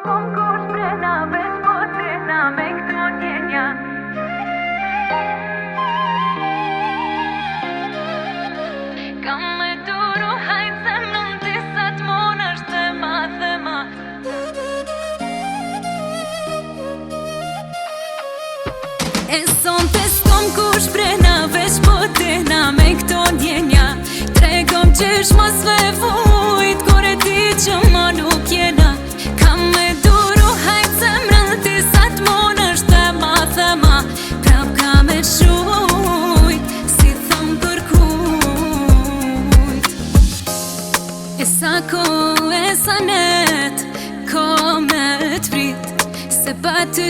s'kom kush brena, veç po t'ena me këto ndjenja. Kam me duru hajt zemrën ti sa t'mon është e math e math. E sonte s'kom kush brena, veç po t'ena me këto ndjenja. Tregom qysh mos ve vujt, kur e di që ma nuk jena. Kam me duru hajt zemrën ti sa t'mon është e math e math. Prap ka me shujt, si thëm kërkujt. E sa ko, e sa net, ko me t'prit, se pa ty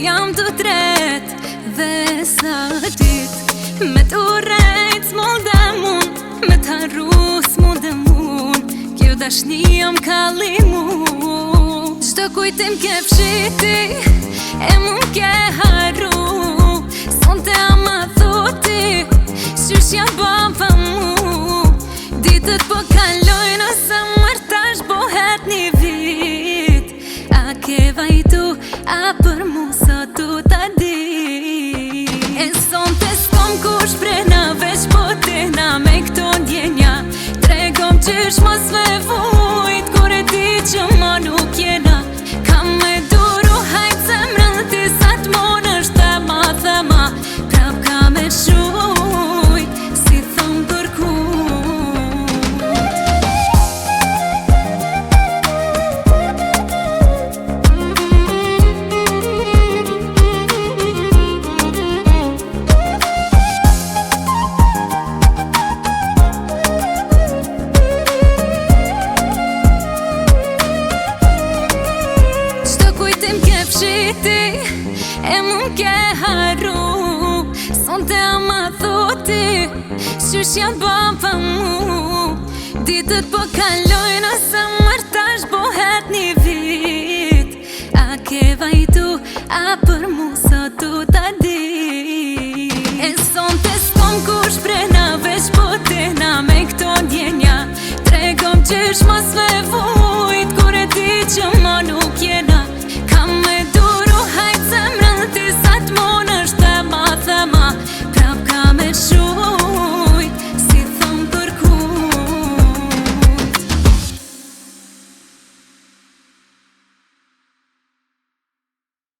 jam të tret. Dhe sa dit, me t'urejt s'mon dhe mun, me t'arru s'mon dhe mun, kjo dashni jam kalli mu. Gjdo kujtim ke fshiti, e mun ke harru, sonte ama thoti, qysh jam baba mu. Ditët po kalojnë, ose mërtash bohet një vit. A ke vajtu, a për mu sot tu ta di. E sonte s'kom kush brena, veç po t'ena me këto ndjenja. Tregom qysh mos ve vujt, kur e di që ma nuk jena. Kam me duru hajt zemrën ti sa t'mon është e math e math. Prap ka me shujt, si thëm kërkujt. E mun ke harru, sonte ama thoti, qysh jam baba mu. Ditët po kalojnë, ose mërtash bohet një vit. A ke vajtu, a për mu sot tu ta di. E sonte s'kom kush brena, veç po t'ena me këto ndjenja. Tregom qysh mos ve vu